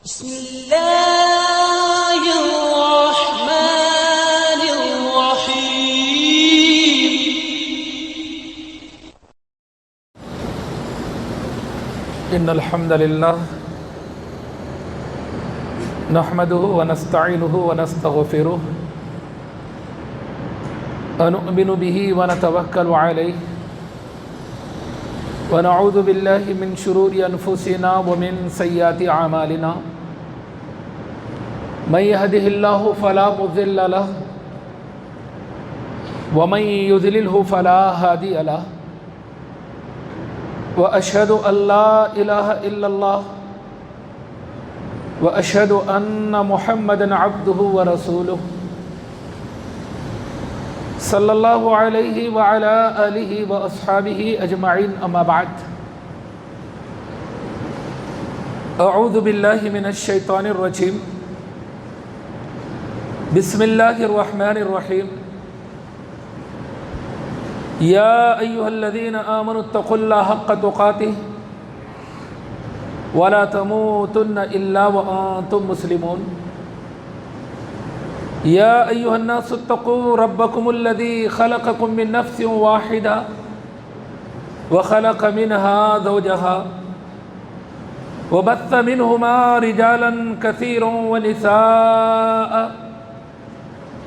بسم الله الرحمن الرحيم. إن الحمد لله نحمده ونستعينه ونستغفره ونؤمن به ونتوكل عليه ونعوذ بالله من شرور أنفسنا ومن سيئات أعمالنا من يهده الله فلا مضل له ومن يضلله فلا هادي له وأشهد أن لا إله إلا الله وأشهد أن محمدًا عبده ورسوله صلی اللہ علیہ وعلى آلہ وأصحابہ اجمعین. اما بعد اعوذ باللہ من الشیطان الرجیم. بسم اللہ الرحمن الرحیم. یا ایہا الذین آمنوا اتقوا اللہ حق تقاتہ ولا تموتن الا وانتم مسلمون. یا ایہا الناس اتقوا ربکم الذی خلقکم من نفس واحدہ وخلق منها زوجها وبث منہما رجالا کثیرا ونساء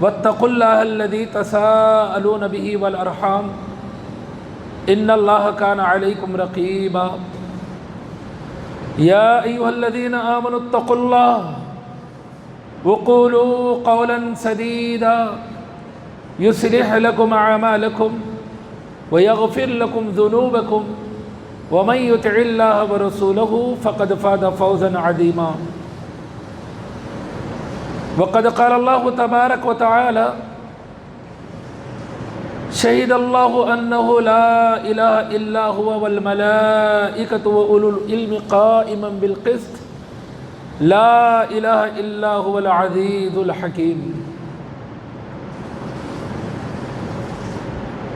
واتقوا اللہ الذی تساءلون به والارحام ان اللہ کان علیکم رقیبا. یا ایہا الذین آمنوا اتقوا اللہ وقولوا قولا سديدا يصلح لكم أعمالكم ويغفر لكم ذنوبكم ومن يطع الله ورسوله فقد فاز فوزا عظيما. وقد قال الله تبارك وتعالى شهد الله أنه لا إله إلا هو والملائكة وأولو العلم قائما بالقسط لا الہ الا هو العزیز الحکیم.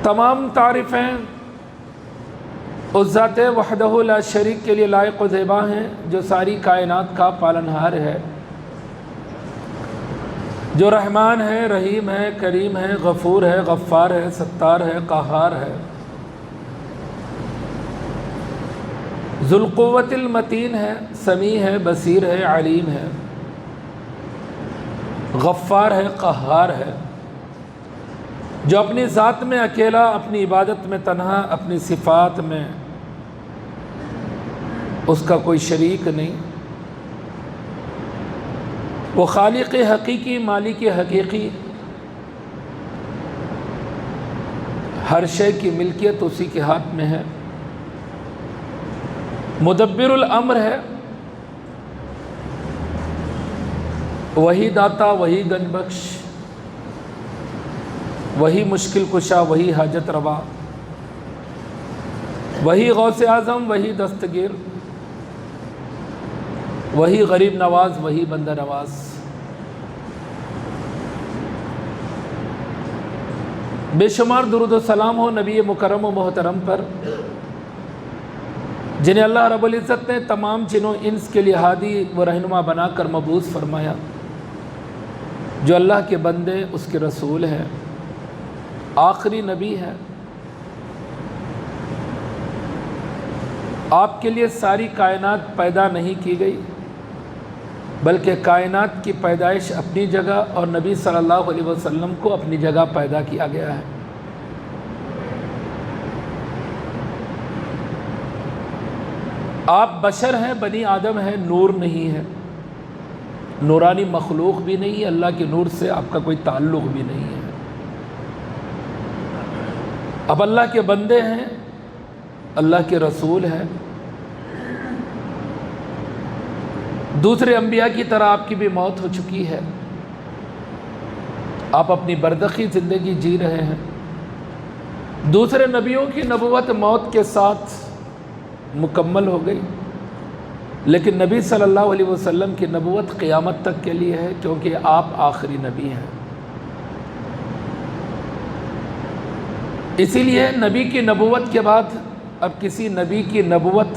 تمام تعریفیں اس ذات وحدہ لا شریک کے لیے لائق و زیبا ہیں جو ساری کائنات کا پالنہار ہے، جو رحمان ہے، رحیم ہے، کریم ہے، غفور ہے، غفار ہے، ستار ہے، قہار ہے، ذوالقوت المتین ہے، سمیع ہے، بصیر ہے، علیم ہے، غفار ہے، قہار ہے، جو اپنی ذات میں اکیلا، اپنی عبادت میں تنہا، اپنی صفات میں اس کا کوئی شریک نہیں. وہ خالق حقیقی، مالک حقیقی، ہر شے کی ملکیت اسی کے ہاتھ میں ہے. مدبر الامر ہے، وہی داتا، وہی گنج بخش، وہی مشکل کشا، وہی حاجت روا، وہی غوث اعظم، وہی دستگیر، وہی غریب نواز، وہی بندہ نواز. بے شمار درود و سلام ہو نبی مکرم و محترم پر، جنہیں اللہ رب العزت نے تمام جن و انس کے لیے ہادی و رہنما بنا کر مبعوث فرمایا، جو اللہ کے بندے، اس کے رسول ہیں، آخری نبی ہے. آپ کے لیے ساری کائنات پیدا نہیں کی گئی، بلکہ کائنات کی پیدائش اپنی جگہ اور نبی صلی اللہ علیہ وسلم کو اپنی جگہ پیدا کیا گیا ہے. آپ بشر ہیں، بنی آدم ہیں، نور نہیں ہے، نورانی مخلوق بھی نہیں ہے، اللہ کے نور سے آپ کا کوئی تعلق بھی نہیں ہے. اب اللہ کے بندے ہیں، اللہ کے رسول ہیں. دوسرے انبیاء کی طرح آپ کی بھی موت ہو چکی ہے، آپ اپنی برزخی زندگی جی رہے ہیں. دوسرے نبیوں کی نبوت موت کے ساتھ مکمل ہو گئی، لیکن نبی صلی اللہ علیہ وسلم کی نبوت قیامت تک کے لیے ہے، کیونکہ آپ آخری نبی ہیں. اسی لیے نبی کی نبوت کے بعد اب کسی نبی کی نبوت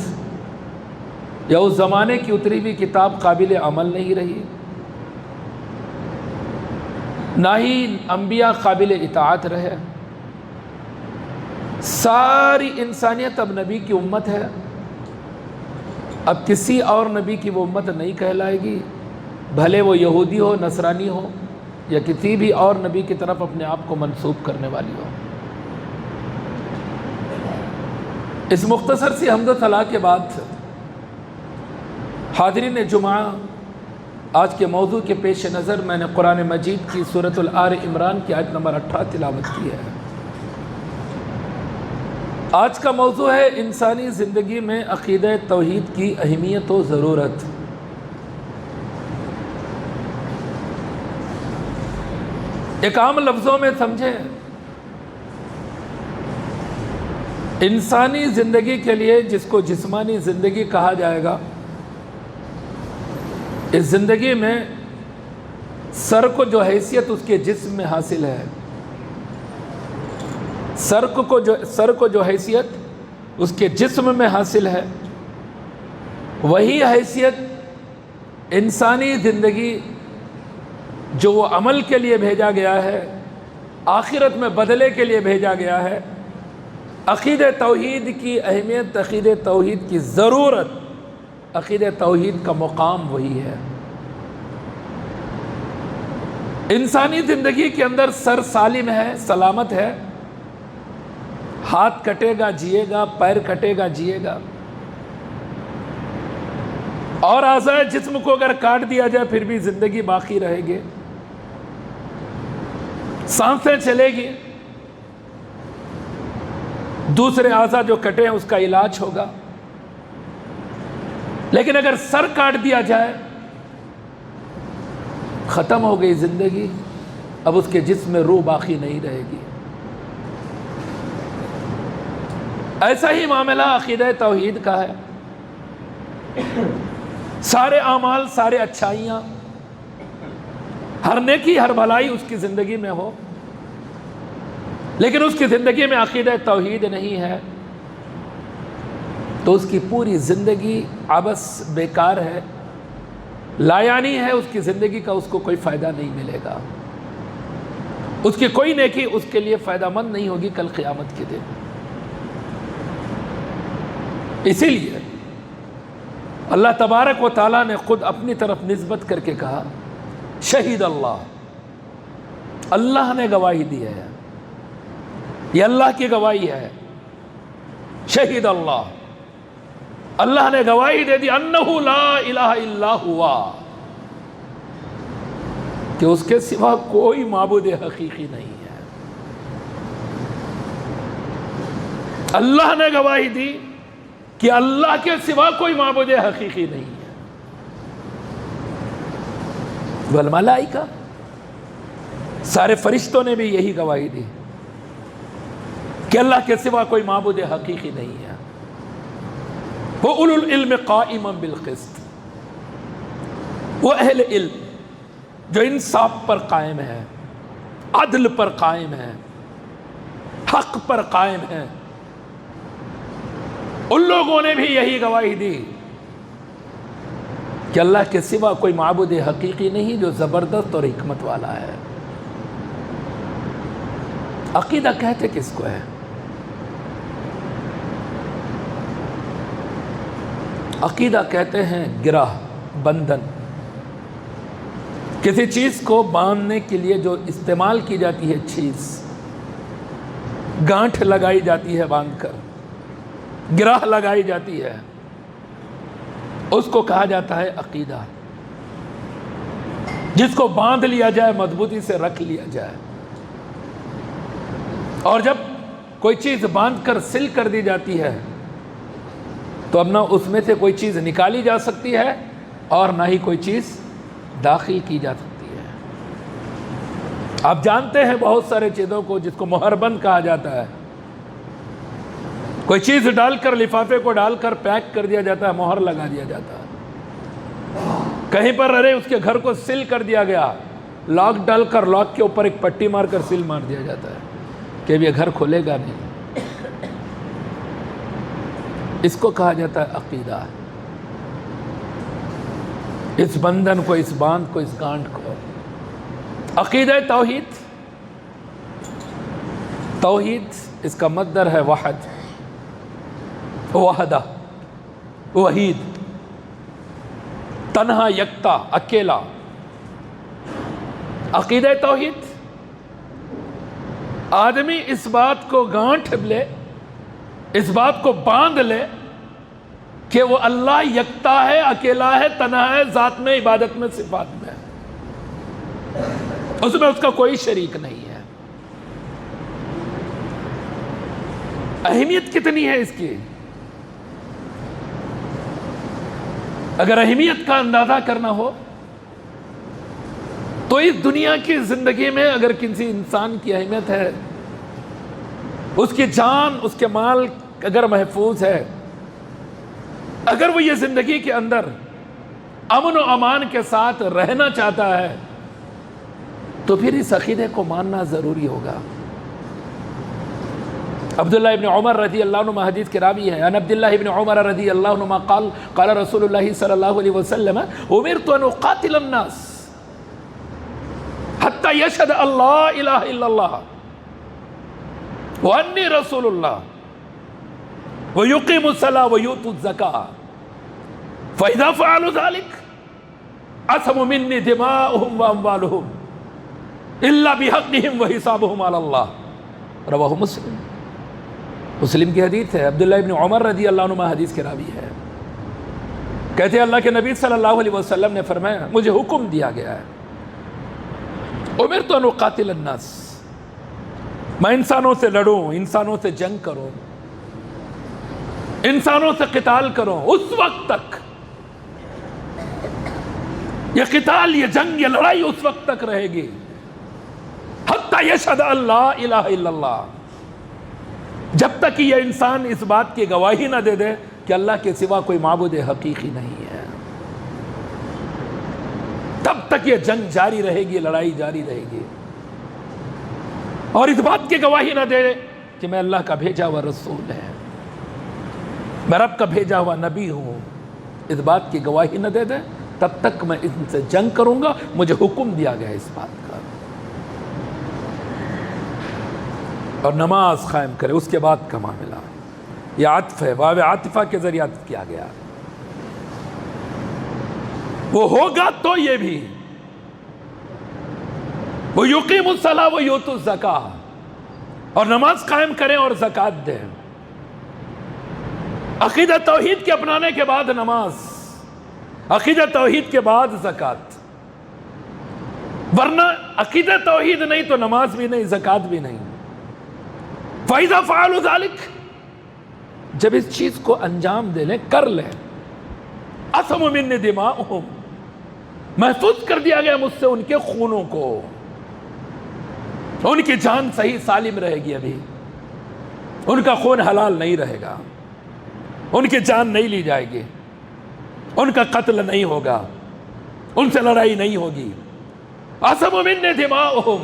یا اس زمانے کی اتری ہوئی کتاب قابل عمل نہیں رہی، نہ ہی انبیاء قابل اطاعت رہے۔ ساری انسانیت اب نبی کی امت ہے، اب کسی اور نبی کی وہ امت نہیں کہلائے گی، بھلے وہ یہودی ہو، نصرانی ہو، یا کسی بھی اور نبی کی طرف اپنے آپ کو منسوب کرنے والی ہو۔ اس مختصر سی حمد و ثنا کے بعد حاضرین جمعہ، آج کے موضوع کے پیش نظر میں نے قرآن مجید کی سورۃ آل عمران کی آیت نمبر 18 تلاوت کی ہے۔ آج کا موضوع ہے انسانی زندگی میں عقیدہ توحید کی اہمیت و ضرورت۔ ایک عام لفظوں میں سمجھیں، انسانی زندگی کے لیے جس کو جسمانی زندگی کہا جائے گا، اس زندگی میں سر کو جو حیثیت اس کے جسم میں حاصل ہے، سر کو جو حیثیت اس کے جسم میں حاصل ہے، وہی حیثیت انسانی زندگی جو وہ عمل کے لیے بھیجا گیا ہے، آخرت میں بدلے کے لیے بھیجا گیا ہے۔ عقیدہ توحید کی اہمیت، عقیدہ توحید کی ضرورت، عقیدہ توحید کا مقام وہی ہے۔ انسانی زندگی کے اندر سر سالم ہے، سلامت ہے، ہاتھ کٹے گا جیے گا، پیر کٹے گا جیے گا، اور اعضائے جسم کو اگر کاٹ دیا جائے پھر بھی زندگی باقی رہے گی، سانسیں چلے گی، دوسرے اعضاء جو کٹے ہیں اس کا علاج ہوگا۔ لیکن اگر سر کاٹ دیا جائے، ختم ہو گئی زندگی، اب اس کے جسم میں روح باقی نہیں رہے گی۔ ایسا ہی معاملہ عقیدہ توحید کا ہے۔ سارے اعمال، سارے اچھائیاں، ہر نیکی، ہر بھلائی اس کی زندگی میں ہو، لیکن اس کی زندگی میں عقیدہ توحید نہیں ہے تو اس کی پوری زندگی عبث، بیکار ہے، لایعنی ہے، اس کی زندگی کا اس کو کوئی فائدہ نہیں ملے گا، اس کی کوئی نیکی اس کے لیے فائدہ مند نہیں ہوگی کل قیامت کے دن۔ اسی لیے اللہ تبارک و تعالیٰ نے خود اپنی طرف نسبت کر کے کہا، شہید اللہ، اللہ نے گواہی دی ہے، یہ اللہ کی گواہی ہے، شہید اللہ، اللہ نے گواہی دے دی، انہ لا الہ الا ہوا، کہ اس کے سوا کوئی معبود حقیقی نہیں ہے۔ اللہ نے گواہی دی کہ اللہ کے سوا کوئی معبود حقیقی نہیں ہے۔ والملائکہ، سارے فرشتوں نے بھی یہی گواہی دی کہ اللہ کے سوا کوئی معبود حقیقی نہیں ہے۔ وہ اولو العلم قائما بالقسط، وہ اہل علم جو انصاف پر قائم ہے، عدل پر قائم ہے، حق پر قائم ہے، ان لوگوں نے بھی یہی گواہی دی کہ اللہ کے سوا کوئی معبود حقیقی نہیں جو زبردست اور حکمت والا ہے۔ عقیدہ کہتے کس کو ہے؟ عقیدہ کہتے ہیں گرہ، بندھن، کسی چیز کو باندھنے کے لیے جو استعمال کی جاتی ہے چیز، گانٹھ لگائی جاتی ہے باندھ کر، گرہ لگائی جاتی ہے، اس کو کہا جاتا ہے عقیدہ۔ جس کو باندھ لیا جائے، مضبوطی سے رکھ لیا جائے، اور جب کوئی چیز باندھ کر سل کر دی جاتی ہے تو اب نہ اس میں سے کوئی چیز نکالی جا سکتی ہے اور نہ ہی کوئی چیز داخل کی جا سکتی ہے۔ آپ جانتے ہیں بہت سارے چیزوں کو جس کو مہر بند کہا جاتا ہے، کوئی چیز ڈال کر، لفافے کو ڈال کر پیک کر دیا جاتا ہے، مہر لگا دیا جاتا ہے۔ کہیں پر ارے اس کے گھر کو سیل کر دیا گیا، لاک ڈال کر لاک کے اوپر ایک پٹی مار کر سیل مار دیا جاتا ہے کہ اب یہ گھر کھلے گا نہیں۔ اس کو کہا جاتا ہے عقیدہ۔ اس بندھن کو، اس باندھ کو، اس گانٹھ کو۔ عقیدہ توحید، توحید اس کا مصدر ہے وحد، وحدہ، وحید، تنہا، یکتا، اکیلا۔ عقیدہ توحید، آدمی اس بات کو گانٹھ لے، اس بات کو باندھ لے کہ وہ اللہ یکتا ہے، اکیلا ہے، تنہا ہے، ذات میں، عبادت میں، صفات میں، اس میں اس کا کوئی شریک نہیں ہے۔ اہمیت کتنی ہے اس کی؟ اگر اہمیت کا اندازہ کرنا ہو تو اس دنیا کی زندگی میں اگر کسی انسان کی اہمیت ہے، اس کی جان، اس کے مال اگر محفوظ ہے، اگر وہ یہ زندگی کے اندر امن و امان کے ساتھ رہنا چاہتا ہے، تو پھر اس عقیدے کو ماننا ضروری ہوگا۔ عبداللہ ابن عمر رضی اللہ عنہ حدیث کے راوی ہے، ان عبداللہ ابن عمر رضی اللہ عنہ قال قال رسول اللہ صلی اللہ علیہ وسلم امرت ان اقاتل الناس حتی یشهد اللہ الہ الا اللہ وانی رسول اللہ ویقیموا الصلاۃ ویؤتوا الزکاۃ فاذا فعلوا ذلك عصموا منی دماءهم واموالهم الا بحقهم وحسابهم علی اللہ۔ رواہ مسلم، مسلم کی حدیث ہے، عبداللہ ابن عمر رضی اللہ عنہ حدیث کے راوی ہے، کہتے ہیں اللہ کے نبی صلی اللہ علیہ وسلم نے فرمایا مجھے حکم دیا گیا ہے، امرت ان اقاتل الناس، میں انسانوں سے لڑوں، انسانوں سے جنگ کروں، انسانوں سے قتال کروں، اس وقت تک یہ قتال، یہ جنگ، یہ لڑائی اس وقت تک رہے گی حتی یشہد اللہ الہ الا اللہ، جب تک کہ یہ انسان اس بات کی گواہی نہ دے دے کہ اللہ کے سوا کوئی معبود حقیقی نہیں ہے، تب تک یہ جنگ جاری رہے گی، لڑائی جاری رہے گی، اور اس بات کی گواہی نہ دے کہ میں اللہ کا بھیجا ہوا رسول ہے، میں رب کا بھیجا ہوا نبی ہوں، اس بات کی گواہی نہ دے دے تب تک میں ان سے جنگ کروں گا، مجھے حکم دیا گیا اس بات کا۔ اور نماز قائم کرے، اس کے بعد کا معاملہ یہ عطف ہے، واو عاطفہ کے ذریعے عطف کیا گیا، وہ ہوگا تو یہ بھی وہ یقیم الصلاۃ و یؤتوا الزکاۃ، اور نماز قائم کریں اور زکوٰۃ دیں۔ عقیدہ توحید کے اپنانے کے بعد نماز، عقیدہ توحید کے بعد زکوٰۃ، ورنہ عقیدہ توحید نہیں تو نماز بھی نہیں، زکوٰۃ بھی نہیں۔ فَإِذَا فَعَلُوا ذَلِكَ، جب اس چیز کو انجام دے لیں، کر لیں، عَصَمُوا مِنِّي دِمَاءَهُمْ، محفوظ کر دیا گیا مجھ سے ان کے خونوں کو، ان کی جان صحیح سالم رہے گی، ابھی ان کا خون حلال نہیں رہے گا، ان کی جان نہیں لی جائے گی، ان کا قتل نہیں ہوگا، ان سے لڑائی نہیں ہوگی۔ عَصَمُوا مِنِّي دِمَاءَهُمْ،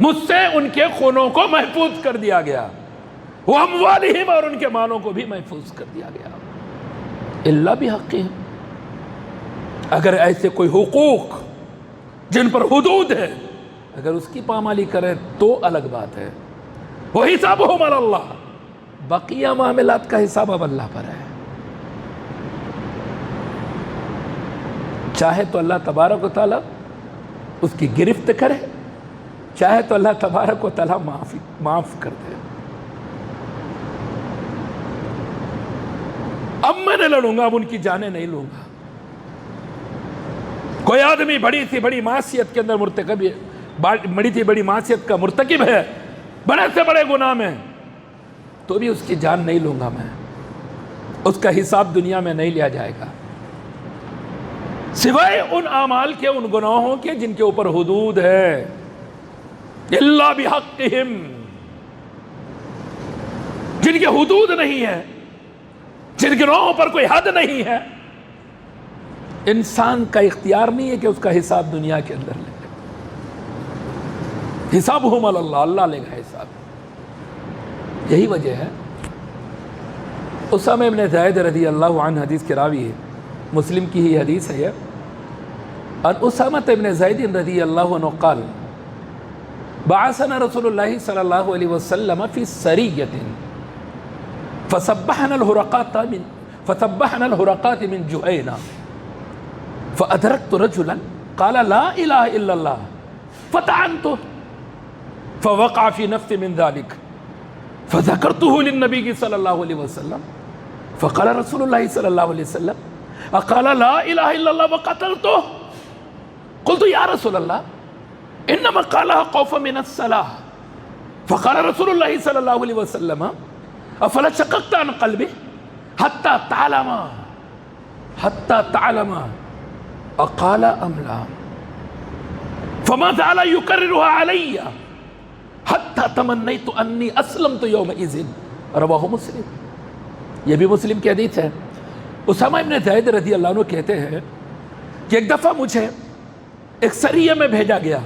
مجھ سے ان کے خونوں کو محفوظ کر دیا گیا، وَأَمْوَالِهِمْ، اور ان کے مالوں کو بھی محفوظ کر دیا گیا، إِلَّا بِحَقِّهِمْ، اگر ایسے کوئی حقوق جن پر حدود ہے اگر اس کی پامالی کرے تو الگ بات ہے، وَحِسَابُهُمْ عَلَى اللَّهِ، بقیہ معاملات کا حساب اب اللہ پر ہے، چاہے تو اللہ تبارک و تعالیٰ اس کی گرفت کرے، چاہے تو اللہ تبارک و تعالیٰ معاف کر دے۔ اب میں نے لڑوں گا، اب ان کی جانیں نہیں لوں گا۔ کوئی آدمی بڑی سی بڑی معصیت کے اندر مرتکب ہے، بڑی سی بڑی معصیت کا مرتکب ہے، بڑے سے بڑے گناہ میں، تو بھی اس کی جان نہیں لوں گا میں، اس کا حساب دنیا میں نہیں لیا جائے گا، سوائے ان اعمال کے، ان گناہوں کے جن کے اوپر حدود ہے، الا بحقہم، جن کے حدود نہیں ہے، جن گناہوں پر کوئی حد نہیں ہے، انسان کا اختیار نہیں ہے کہ اس کا حساب دنیا کے اندر لے، حسابہم علی اللہ، اللہ لے گا حساب۔ یہی وجہ ہے اسامہ ابن زید رضی اللہ عنہ حدیث کے راوی ہے، مسلم کی ہی حدیث ہے ان اسامہ بن زید رضی اللہ عنہ قال بعثنا رسول اللہ صلی اللہ علیہ وسلم فی سریۃ فسبحنا الہرقات من جہینہ فأدركت رجلا قال لا الہ الا اللہ فطعنته فوقع في نفسي من ذلك فذكرته للنبي صلى الله عليه وسلم فقال رسول الله صلى الله عليه وسلم اقال لا الہ الا اللہ وقتلته قلت یا رسول اللہ انما قالها خوفا من الصلاة فقال رسول الله صلى الله عليه وسلم افلا شققت عن قلبه حتى تعلم اقال ام لا فما زال يكررها علي حتى تمنيت اني اسلمت يومئذ رواه مسلم. یہ بھی مسلم کی حدیث ہے. اسامہ ابن زید رضی اللہ عنہ کہتے ہیں کہ ایک دفعہ مجھے ایک سریہ میں بھیجا گیا.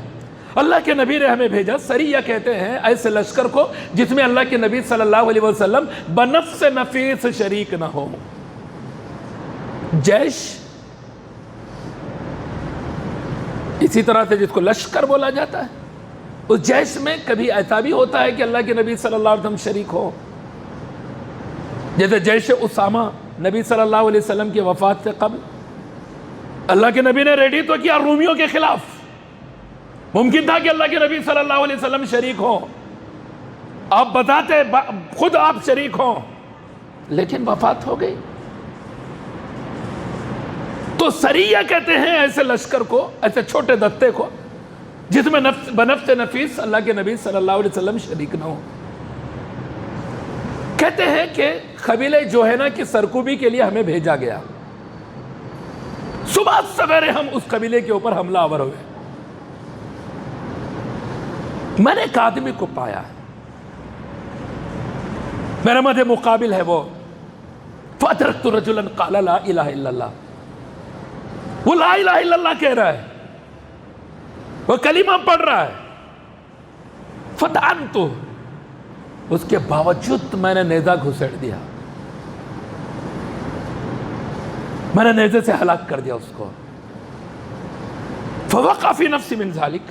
اللہ کے نبی نے ہمیں بھیجا. سریہ کہتے ہیں ایسے لشکر کو جس میں اللہ کے نبی صلی اللہ علیہ وسلم بنفس نفیس شریک نہ ہو. جیش اسی طرح سے جس کو لشکر بولا جاتا ہے. اس جیش میں کبھی ایسا بھی ہوتا ہے کہ اللہ کے نبی صلی اللہ علیہ وسلم شریک ہو. جیسے جیش اسامہ نبی صلی اللہ علیہ وسلم کی وفات سے قبل اللہ کے نبی نے ریڈی تو کیا رومیوں کے خلاف. ممکن تھا کہ اللہ کے نبی صلی اللہ علیہ وسلم شریک ہو. آپ بتاتے خود آپ شریک ہوں لیکن وفات ہو گئی. تو سریہ کہتے ہیں ایسے لشکر کو, ایسے چھوٹے دستے کو جس میں بنفس نفیس اللہ کے نبی صلی اللہ علیہ وسلم شریک نہ ہو. کہتے ہیں کہ قبیلہ جوہینہ کی سرکوبی کے لیے ہمیں بھیجا گیا. صبح سویرے ہم اس قبیلے کے اوپر حملہ آور ہوئے. میں نے ایک آدمی کو پایا, میرے مدد مقابل ہے وہ. فَأَدْرَكْتُ رَجُلًا قَالَ لَا إِلَهَ إِلَّا اللَّهِ. وہ لا الہ الا اللہ کہہ رہا ہے, وہ کلمہ پڑھ رہا ہے. فطعنتہ, اس کے باوجود میں نے نیزہ گھسیڑ دیا, میں نے نیزے سے ہلاک کر دیا اس کو. فوقع فی نفسی من ذالک,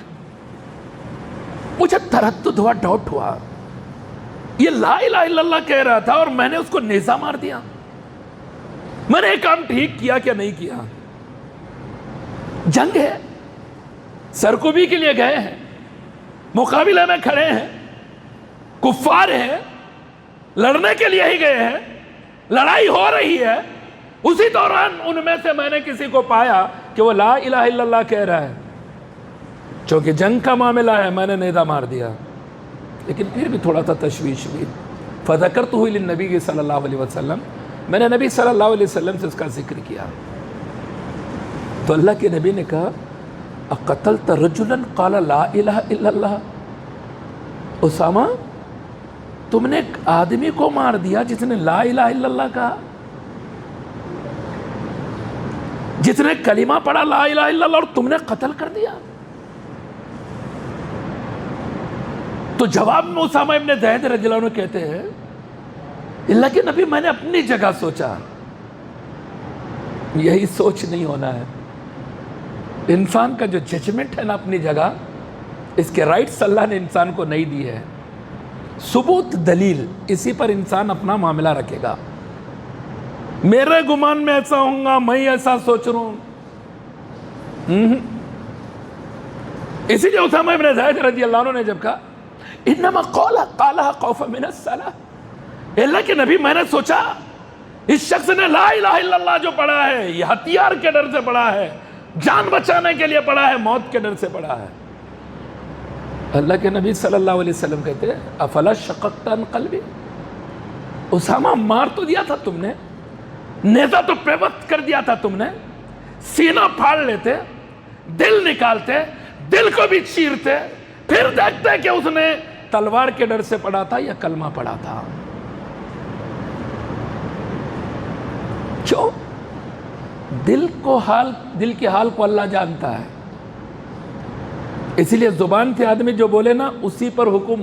مجھے تردد ہوا, ڈاؤٹ ہوا. یہ لا الہ الا اللہ کہہ رہا تھا اور میں نے اس کو نیزہ مار دیا. میں نے یہ کام ٹھیک کیا کہ نہیں کیا؟ جنگ ہے, سرکوبی کے لیے گئے ہیں, مقابلے میں کھڑے ہیں, کفار ہیں, لڑنے کے لیے ہی گئے ہیں, لڑائی ہو رہی ہے. اسی دوران ان میں سے میں نے کسی کو پایا کہ وہ لا الہ الا اللہ کہہ رہا ہے. چونکہ جنگ کا معاملہ ہے میں نے نیزہ مار دیا, لیکن پھر بھی تھوڑا سا تشویش ہوئی. فذکرتہ للنبی صلی اللہ علیہ وسلم, میں نے نبی صلی اللہ علیہ وسلم سے اس کا ذکر کیا. تو اللہ کے نبی نے کہا اقتلت رجلا قال لا الہ الا اللہ. اسامہ تم نے ایک آدمی کو مار دیا جس نے لا الہ الا اللہ کہا, جس نے کلمہ پڑھا لا الہ الا اللہ, اور تم نے قتل کر دیا. تو جواب میں اسامہ ابن زید رضی اللہ عنہ کہتے ہیں اللہ کے نبی میں نے اپنی جگہ سوچا, یہی سوچ نہیں ہونا ہے. انسان کا جو ججمنٹ ہے نا اپنی جگہ, اس کے رائٹس اللہ نے انسان کو نہیں دی ہے. ثبوت دلیل اسی پر انسان اپنا معاملہ رکھے گا. میرے گمان میں ایسا ہوں گا, میں ایسا سوچ رہا ہوں. اسی لیے اسامہ ابن زید رضی اللہ عنہ نے جب کہا انما قالها خوفا من الصلاة, اللہ کے نبی میں نے سوچا اس شخص نے لا الہ الا اللہ جو پڑھا ہے یہ ہتھیار کے ڈر سے پڑھا ہے, جان بچانے کے لیے پڑھا ہے, موت کے ڈر سے پڑھا ہے. اللہ کے نبی صلی اللہ علیہ وسلم کہتے ہیں افلا شققت عن قلبی. اسامہ مار تو دیا تھا تم نے, نیزہ تو پیوست کر دیا تھا تم نے, سینہ پھاڑ لیتے, دل نکالتے, دل کو بھی چیرتے, پھر دیکھتے کہ اس نے تلوار کے ڈر سے پڑھا تھا یا کلمہ پڑھا تھا. کیوں؟ دل کے حال کو اللہ جانتا ہے. اسی لیے زبان سے آدمی جو بولے نا اسی پر حکم,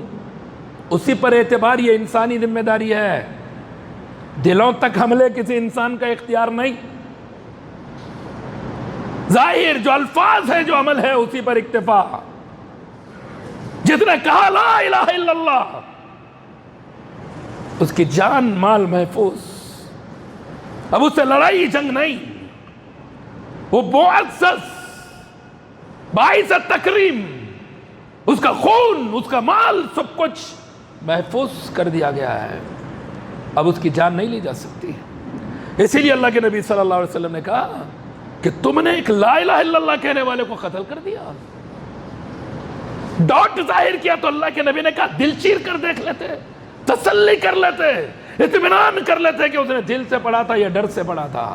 اسی پر اعتبار, یہ انسانی ذمہ داری ہے. دلوں تک حملے کسی انسان کا اختیار نہیں. ظاہر جو الفاظ ہے، جو عمل ہے، اسی پر اکتفا. جس نے کہا لا الہ الا اللہ، اس کی جان مال محفوظ. اب اس سے لڑائی جنگ نہیں، وہ معزز باعث تکریم، اس کا خون، اس کا مال، سب کچھ محفوظ کر دیا گیا ہے. اب اس کی جان نہیں لی جا سکتی. اسی لیے اللہ کے نبی صلی اللہ علیہ وسلم نے کہا کہ تم نے ایک لا الہ الا اللہ کہنے والے کو قتل کر دیا. ڈاٹ ظاہر کیا تو اللہ کے نبی نے کہا دل چیر کر دیکھ لیتے، تسلی کر لیتے، اطمینان کر لیتے کہ اس نے دل سے پڑھا تھا یا ڈر سے پڑھا تھا.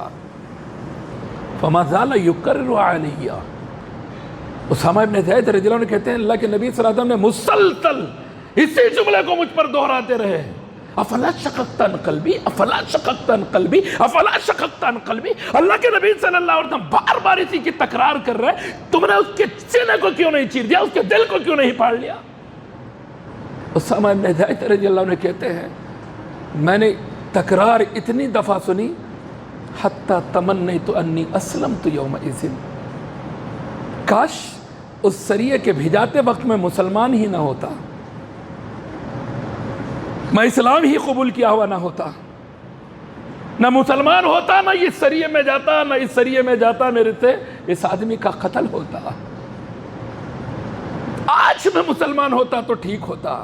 فما زال یکرر علیہ. اسامہ ابن زید رضی اللہ عنہ کہتے ہیں اللہ کے نبی صلی اللہ علیہ وسلم نے مسلسل اسی جملے کو مجھ پر دہراتے رہے. افلا شققت عن قلبی، افلا شققت عن قلبی، افلا شققت عن قلبی. اللہ کے نبی صلی اللہ علیہ وسلم بار بار اسی کی تکرار کر رہے، تم نے اس کے سینے کو کیوں نہیں چیر دیا، اس کے دل کو کیوں نہیں پھاڑ لیا. اسامہ ابن زید رضی اللہ عنہ کہتے ہیں میں نے تکرار اتنی دفعہ سنی حتی تمنیت انی اسلمت یومئذ. کاش اس سریے کے بھیجاتے وقت میں مسلمان ہی نہ ہوتا، میں اسلام ہی قبول کیا ہوا نہ ہوتا، نہ مسلمان ہوتا، نہ اس سریے میں جاتا، نہ اس سریے میں جاتا میرے سے اس آدمی کا قتل ہوتا. آج میں مسلمان ہوتا تو ٹھیک ہوتا.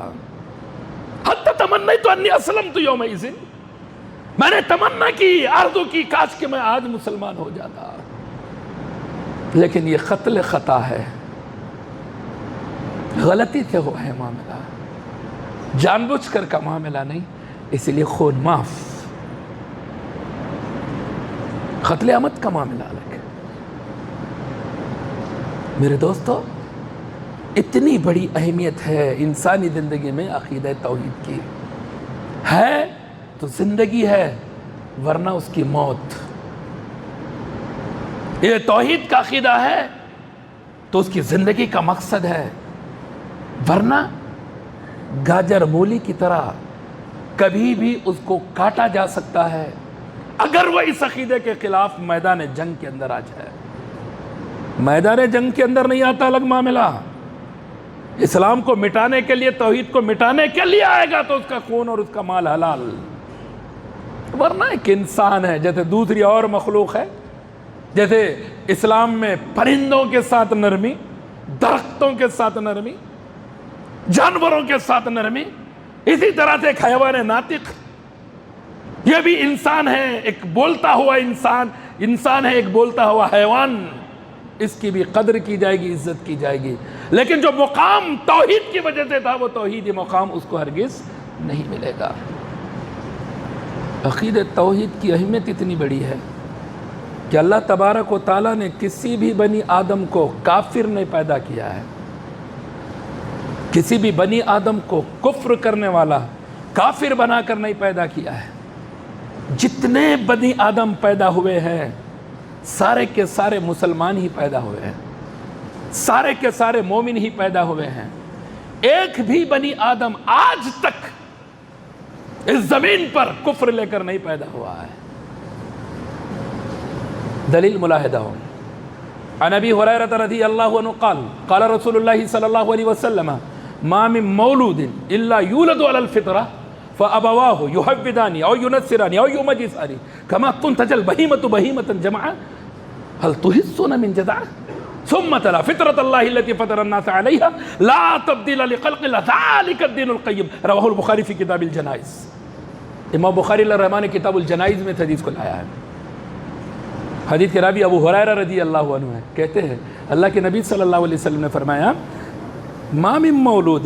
حتی تمنیت انی اسلمت یومئذ، میں نے تمنا کی، آرزو کی کاش کہ میں آج مسلمان ہو جاتا. لیکن یہ قتل خطا ہے، غلطی سے ہوا ہے معاملہ، جان بوجھ کر کا معاملہ نہیں، اس لیے خون معاف. قتل عمد کا معاملہ الگ ہے. میرے دوستو، اتنی بڑی اہمیت ہے انسانی زندگی میں عقیدہ توحید کی. ہے تو زندگی ہے، ورنہ اس کی موت. یہ توحید کا عقیدہ ہے تو اس کی زندگی کا مقصد ہے، ورنہ گاجر مولی کی طرح کبھی بھی اس کو کاٹا جا سکتا ہے اگر وہ اس عقیدے کے خلاف میدان جنگ کے اندر آ جائے. میدان جنگ کے اندر نہیں آتا الگ معاملہ، اسلام کو مٹانے کے لیے، توحید کو مٹانے کے لیے آئے گا تو اس کا خون اور اس کا مال حلال. ورنہ ایک انسان ہے جیسے دوسری اور مخلوق ہے. جیسے اسلام میں پرندوں کے ساتھ نرمی، درختوں کے ساتھ نرمی، جانوروں کے ساتھ نرمی، اسی طرح سے ایک حیوان ناطق یہ بھی انسان ہے، ایک بولتا ہوا انسان ہے، ایک بولتا ہوا حیوان. اس کی بھی قدر کی جائے گی، عزت کی جائے گی. لیکن جو مقام توحید کی وجہ سے تھا وہ توحیدی مقام اس کو ہرگز نہیں ملے گا. عقیدہ توحید کی اہمیت اتنی بڑی ہے کہ اللہ تبارک و تعالیٰ نے کسی بھی بنی آدم کو کافر نہیں پیدا کیا ہے. کسی بھی بنی آدم کو کفر کرنے والا، کافر بنا کر نہیں پیدا کیا ہے. جتنے بنی آدم پیدا ہوئے ہیں سارے کے سارے مسلمان ہی پیدا ہوئے ہیں، سارے کے سارے مومن ہی پیدا ہوئے ہیں. ایک بھی بنی آدم آج تک اس زمین پر کفر لے کر نہیں پیدا ہوا ہے. دلیل ملاحظہ ہو. عن ابی ہریرہ رضی اللہ عنہ قال قال رسول اللہ صلی اللہ علیہ وسلم ما من مولود الا یولد علی الفطرہ فابواہ یحودانی او ینصرانی او یمجسانی کما تنتج البہیمۃ بہیمۃ جمعا هل تحسون من جزع ثم تلا فطرۃ اللہ التي فطر الناس علیہا لا تبدیل لخلق اللہ ذلک الدین القیم. رواہ البخاری فی کتاب الجنائز. امام بخاری علیہ الرحمٰن نے کتاب الجنائز میں حدیث کو لایا ہے. حدیث کے راوی ابو ہریرہ رضی اللہ عنہ ہے، کہتے ہیں اللہ کے نبی صلی اللہ علیہ وسلم نے فرمایا ما من مولود،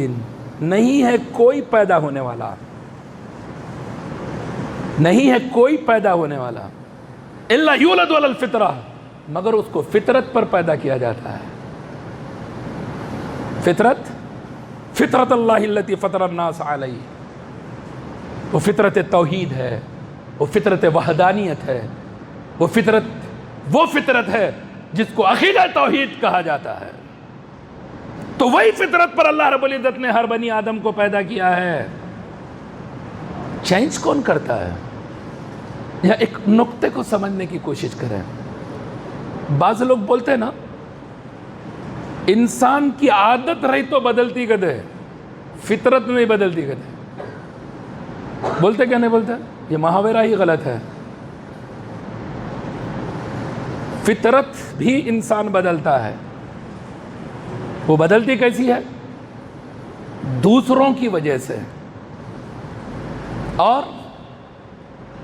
نہیں ہے کوئی پیدا ہونے والا، نہیں ہے کوئی پیدا ہونے والا الا یولد علی الفطرہ، مگر اس کو فطرت پر پیدا کیا جاتا ہے. فطرت اللہ التی فطر الناس علیہ، وہ فطرت توحید ہے، وہ فطرت وحدانیت ہے، وہ فطرت ہے جس کو عقیدہ توحید کہا جاتا ہے. تو وہی فطرت پر اللہ رب العزت نے ہر بنی آدم کو پیدا کیا ہے. چینج کون کرتا ہے؟ یا ایک نقطے کو سمجھنے کی کوشش کریں. بعض لوگ بولتے ہیں نا انسان کی عادت رہی تو بدلتی کدے، فطرت نہیں بدلتی کدے، بولتے کیا نہیں بولتے؟ یہ محاورہ ہی غلط ہے۔ فطرت بھی انسان بدلتا ہے، وہ بدلتی کیسی ہے؟ دوسروں کی وجہ سے، اور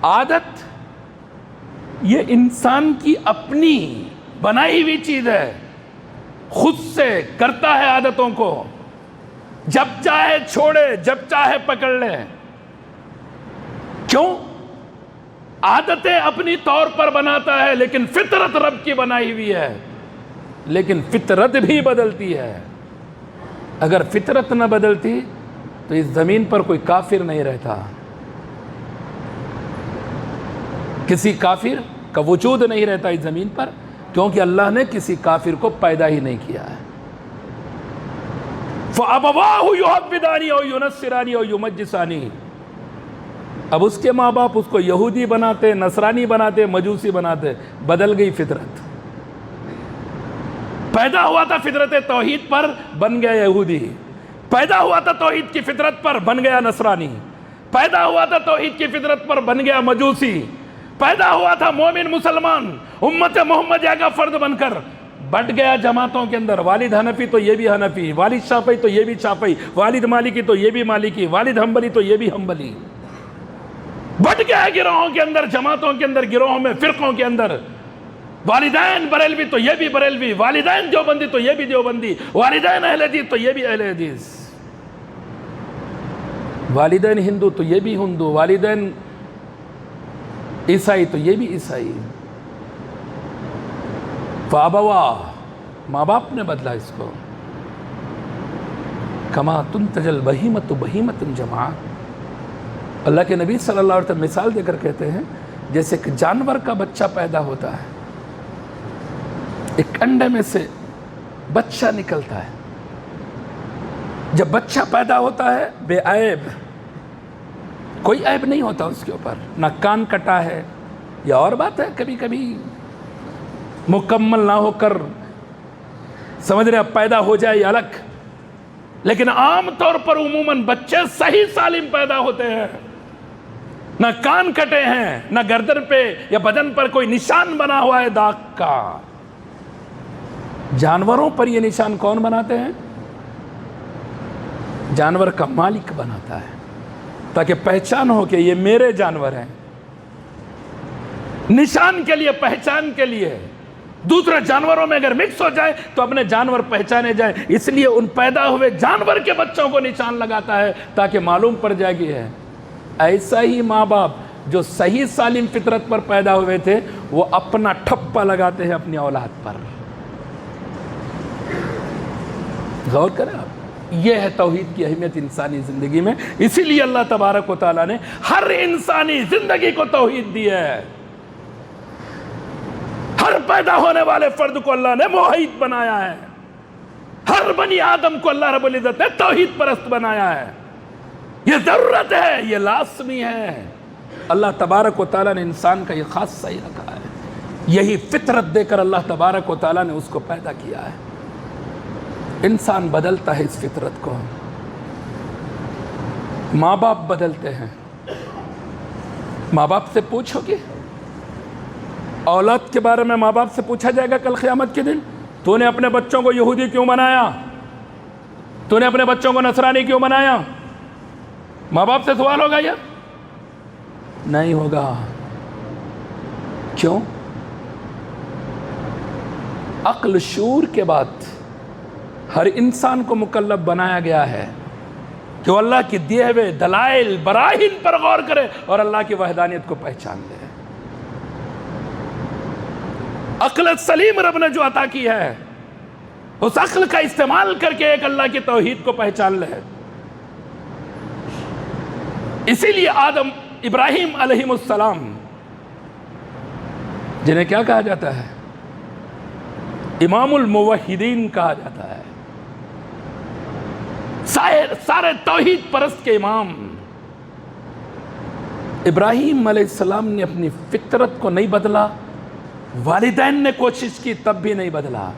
عادت یہ انسان کی اپنی بنائی ہوئی چیز ہے، خود سے کرتا ہے عادتوں کو، جب چاہے چھوڑے جب چاہے پکڑ لے۔ کیوں؟ عادتیں اپنی طور پر بناتا ہے، لیکن فطرت رب کی بنائی ہوئی ہے، لیکن فطرت بھی بدلتی ہے۔ اگر فطرت نہ بدلتی تو اس زمین پر کوئی کافر نہیں رہتا، کسی کافر کا وجود نہیں رہتا اس زمین پر، کیونکہ اللہ نے کسی کافر کو پیدا ہی نہیں کیا ہے۔ فَأَبَوَاهُ يُحَوِّدَانِهُ أَوْ يُنَصِّرَانِهُ أَوْ يُمَجِّسَانِهُ، اب اس کے ماں باپ اس کو یہودی بناتے، نصرانی بناتے، مجوسی بناتے، بدل گئی فطرت۔ پیدا ہوا تھا فطرت توحید پر، بن گیا یہودی، پیدا ہوا تھا توحید کی فطرت پر، بن گیا نصرانی، پیدا ہوا تھا توحید کی فطرت پر، بن گیا مجوسی، پیدا ہوا تھا مومن مسلمان امت محمدیہ کا فرد بن کر، بٹ گیا جماعتوں کے اندر، والد حنفی تو یہ بھی حنفی، والد شافعی تو یہ بھی شافعی، والد مالکی تو یہ بھی مالکی، والد حنبلی تو یہ بھی حنبلی، بٹ گیا گروہوں کے اندر، جماعتوں کے اندر، گروہوں میں، فرقوں کے اندر۔ والدین بریلوی تو یہ بھی بریلوی، والدین دیوبندی تو یہ بھی دیوبندی، والدین اہل حدیث تو یہ بھی اہل حدیث، والدین ہندو تو یہ بھی ہندو، والدین عیسائی تو یہ بھی عیسائی۔ فَأَبَوَاهُ، ماں باپ نے بدلا اس کو۔ كَمَا تُنْتَجَ الْبَهِيمَةُ بَهِيمَةً جَمَعًا، اللہ کے نبی صلی اللہ علیہ وسلم مثال دے کر کہتے ہیں جیسے کہ جانور کا بچہ پیدا ہوتا ہے، ایک انڈے میں سے بچہ نکلتا ہے، جب بچہ پیدا ہوتا ہے بے عیب، کوئی عیب نہیں ہوتا اس کے اوپر، نہ کان کٹا ہے، یا اور بات ہے کبھی کبھی مکمل نہ ہو کر سمجھ رہے پیدا ہو جائے یہ الگ، لیکن عام طور پر عموماً بچے صحیح سالم پیدا ہوتے ہیں، نہ کان کٹے ہیں، نہ گردن پہ یا بدن پر کوئی نشان بنا ہوا ہے داغ کا۔ جانوروں پر یہ نشان کون بناتے ہیں؟ جانور کا مالک بناتا ہے، تاکہ پہچان ہو کہ یہ میرے جانور ہیں، نشان کے لیے، پہچان کے لیے۔ دوسرے جانوروں میں اگر مکس ہو جائے تو اپنے جانور پہچانے جائیں، اس لیے ان پیدا ہوئے جانور کے بچوں کو نشان لگاتا ہے تاکہ معلوم پڑ جائے کہ ہے۔ ایسا ہی ماں باپ جو صحیح سالم فطرت پر پیدا ہوئے تھے وہ اپنا ٹھپا لگاتے ہیں اپنی اولاد پر۔ غور کریں آپ، یہ ہے توحید کی اہمیت انسانی زندگی میں، اسی لیے اللہ تبارک و تعالیٰ نے ہر انسانی زندگی کو توحید دی ہے۔ ہر پیدا ہونے والے فرد کو اللہ نے موحد بنایا ہے، ہر بنی آدم کو اللہ رب العزت نے توحید پرست بنایا ہے۔ یہ ضرورت ہے، یہ لازمی ہے۔ اللہ تبارک و تعالیٰ نے انسان کا یہ خاص صحیح رکھا ہے، یہی فطرت دے کر اللہ تبارک و تعالیٰ نے اس کو پیدا کیا ہے۔ انسان بدلتا ہے اس فطرت کو، ماں باپ بدلتے ہیں۔ ماں باپ سے پوچھو گے، اولاد کے بارے میں ماں باپ سے پوچھا جائے گا کل قیامت کے دن، تو نے اپنے بچوں کو یہودی کیوں بنایا؟ تو نے اپنے بچوں کو نصرانی کیوں بنایا؟ ماں باپ سے سوال ہوگا یا نہیں ہوگا؟ کیوں؟ عقل شعور کے بعد ہر انسان کو مکلف بنایا گیا ہے کہ وہ اللہ کی دیے ہوئے دلائل براہین پر غور کرے اور اللہ کی وحدانیت کو پہچان لے۔ عقل سلیم رب نے جو عطا کی ہے، اس عقل کا استعمال کر کے ایک اللہ کی توحید کو پہچان لے۔ اسی لیے آدم ابراہیم علیہ السلام، جنہیں کیا کہا جاتا ہے؟ امام الموحدین کہا جاتا ہے، سارے توحید پرست کے امام۔ ابراہیم علیہ السلام نے اپنی فطرت کو نہیں بدلا، والدین نے کوشش کی تب بھی نہیں بدلا،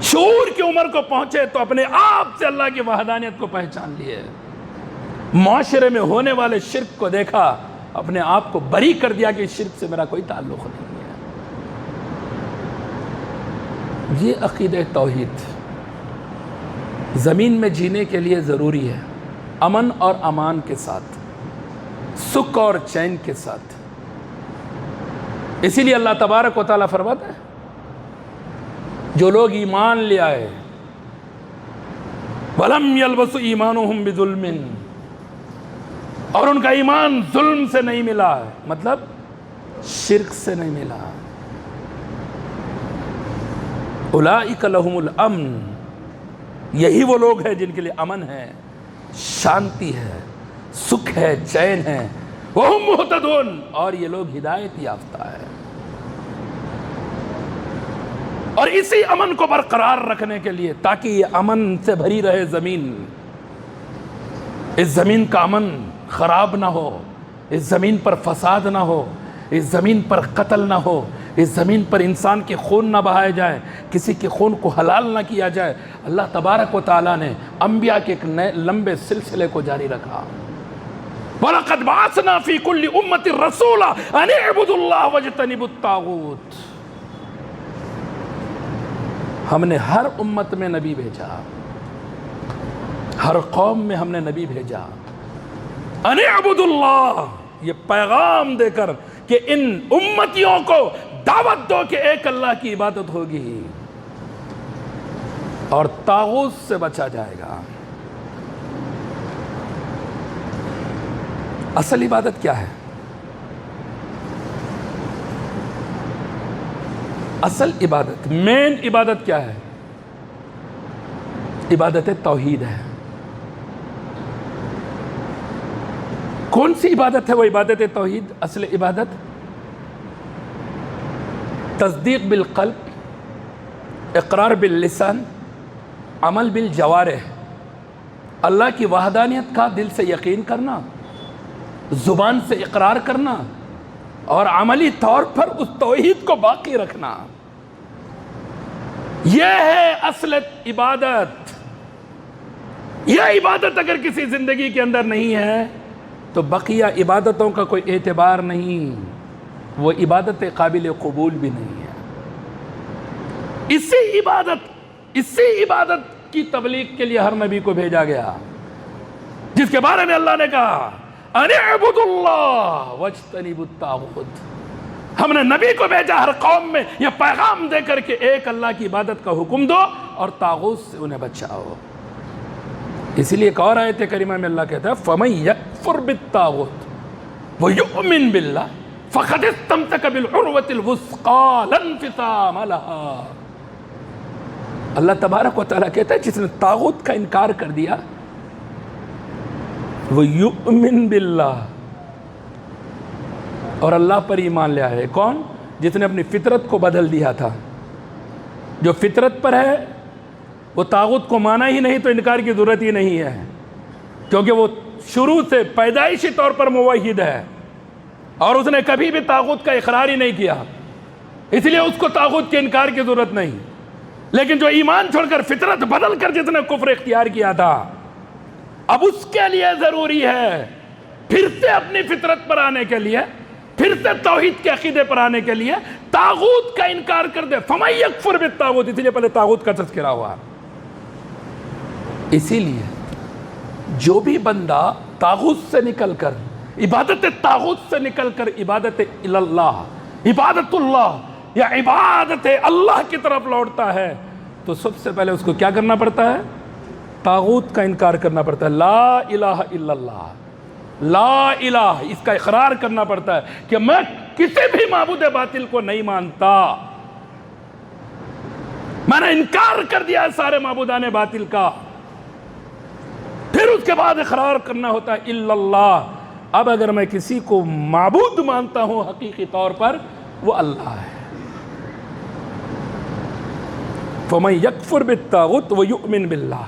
شعور کی عمر کو پہنچے تو اپنے آپ سے اللہ کی وحدانیت کو پہچان لیے، معاشرے میں ہونے والے شرک کو دیکھا، اپنے آپ کو بری کر دیا کہ اس شرک سے میرا کوئی تعلق نہیں ہے۔ یہ عقیدہ توحید زمین میں جینے کے لیے ضروری ہے، امن اور امان کے ساتھ، سکھ اور چین کے ساتھ۔ اسی لیے اللہ تبارک و تعالیٰ فرماتا ہے جو لوگ ایمان لے آئے وَلَمْ يَلْبَسُوا إِيمَانُهُمْ بِظُلْمٍ، اور ان کا ایمان ظلم سے نہیں ملا، مطلب شرک سے نہیں ملا، اولئک لہم الامن، یہی وہ لوگ ہیں جن کے لیے امن ہے، شانتی ہے، سکھ ہے، چین ہے، وہم مہتدون، اور یہ لوگ ہدایت یافتہ ہے۔ اور اسی امن کو برقرار رکھنے کے لیے تاکہ یہ امن سے بھری رہے زمین، اس زمین کا امن خراب نہ ہو، اس زمین پر فساد نہ ہو، اس زمین پر قتل نہ ہو، اس زمین پر انسان کے خون نہ بہائے جائے، کسی کے خون کو حلال نہ کیا جائے، اللہ تبارک و تعالیٰ نے انبیاء کے ایک نئے لمبے سلسلے کو جاری رکھا۔ وَلَقَدْ بَعَثْنَا فِي كُلِّ أُمَّةٍ رَسُولًا أَنِ اعْبُدُوا اللَّهَ وَاجْتَنِبُوا الطَّاغُوتَ، ہم نے ہر امت میں نبی بھیجا، ہر قوم میں ہم نے نبی بھیجا، ان اعبدوا اللہ، یہ پیغام دے کر کہ ان امتیوں کو دعوت دو کہ ایک اللہ کی عبادت ہوگی اور طاغوت سے بچا جائے گا۔ اصل عبادت کیا ہے؟ اصل عبادت، مین عبادت کیا ہے؟ عبادت توحید ہے۔ کون سی عبادت ہے وہ عبادت توحید؟ اصل عبادت تصدیق بالقلب، اقرار باللسان، عمل بالجوارح، اللہ کی وحدانیت کا دل سے یقین کرنا، زبان سے اقرار کرنا اور عملی طور پر اس توحید کو باقی رکھنا، یہ ہے اصل عبادت۔ یہ عبادت اگر کسی زندگی کے اندر نہیں ہے تو بقیہ عبادتوں کا کوئی اعتبار نہیں، وہ عبادت قابل قبول بھی نہیں ہے۔ اسی عبادت کی تبلیغ کے لیے ہر نبی کو بھیجا گیا، جس کے بارے میں اللہ نے کہا ان اعبدوا اللہ واجتنبوا الطاغوت، ہم نے نبی کو بھیجا ہر قوم میں یہ پیغام دے کر کے ایک اللہ کی عبادت کا حکم دو اور طاغوت سے انہیں بچاؤ۔ اسی لیے ایک اور آیت کریمہ میں اللہ کہتا ہے فَمَن يَكْفُرْ بِالطَّاغُوتِ وَيُؤْمِن بِاللَّهِ فَقَدِ اسْتَمْسَكَ بِالْعُرْوَةِ الْوُثْقَىٰ لَا انفِصَامَ لَهَا۔ اللہ تبارک و تعالیٰ کہتا ہے جس نے طاغوت کا انکار کر دیا، وَيُؤْمِن بِاللَّهِ، اور اللہ پر ایمان لے آئے۔ کون؟ جس نے اپنی فطرت کو بدل دیا تھا، جو فطرت پر ہے وہ طاغوت کو مانا ہی نہیں تو انکار کی ضرورت ہی نہیں ہے، کیونکہ وہ شروع سے پیدائشی طور پر موحد ہے اور اس نے کبھی بھی طاغوت کا اقرار ہی نہیں کیا، اس لیے اس کو طاغوت کے انکار کی ضرورت نہیں۔ لیکن جو ایمان چھوڑ کر فطرت بدل کر جس نے کفر اختیار کیا تھا، اب اس کے لیے ضروری ہے پھر سے اپنی فطرت پر آنے کے لیے، پھر سے توحید کے عقیدے پر آنے کے لیے طاغوت کا انکار کر دے۔ فَمَن يَكْفُرْ بِالطَّاغُوتِ، اسی لیے پہلے طاغوت کا تذکرہ ہوا۔ اسی لیے جو بھی بندہ طاغوت سے نکل کر، عبادت طاغوت سے نکل کر عبادت اللہ، عبادت اللہ یا عبادت اللہ کی طرف لوٹتا ہے تو سب سے پہلے اس کو کیا کرنا پڑتا ہے؟ طاغوت کا انکار کرنا پڑتا ہے۔ لا الہ الا اللہ، لا الہ، اس کا اقرار کرنا پڑتا ہے کہ میں کسی بھی معبود باطل کو نہیں مانتا، میں نے انکار کر دیا ہے سارے معبودان باطل کا۔ پھر اس کے بعد اقرار کرنا ہوتا ہے الا اللہ، اب اگر میں کسی کو معبود مانتا ہوں حقیقی طور پر وہ اللہ ہے۔ فَمَن يَكْفُرْ بِالطَّاغُوتِ وَيُؤْمِن بِاللَّهِ،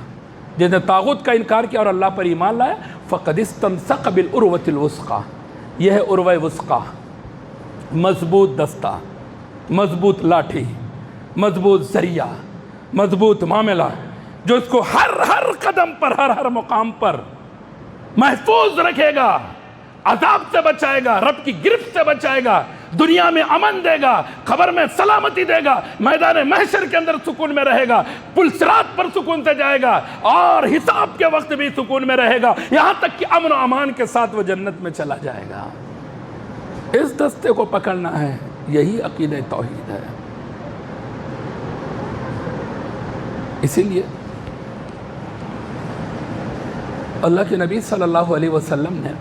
جس نے طاغوت کا انکار کیا اور اللہ پر ایمان لایا، فَقَدِ اسْتَمْسَكَ بِالْعُرْوَةِ الْوُثْقَىٰ، یہ ہے عروہ وثقیٰ، مضبوط دستہ، مضبوط لاٹھی، مضبوط ذریعہ، مضبوط معاملہ، جو اس کو ہر قدم پر، ہر مقام پر محفوظ رکھے گا، عذاب سے بچائے گا، رب کی گرفت سے بچائے گا، دنیا میں امن دے گا، قبر میں سلامتی دے گا، میدان محشر کے اندر سکون میں رہے گا، پل صراط پر سکون سے جائے گا، اور حساب کے وقت بھی سکون میں رہے گا، یہاں تک کہ امن و امان کے ساتھ وہ جنت میں چلا جائے گا۔ اس دستے کو پکڑنا ہے، یہی عقیدہ توحید ہے۔ اسی لیے اللہ کے نبی صلی اللہ علیہ وسلم نے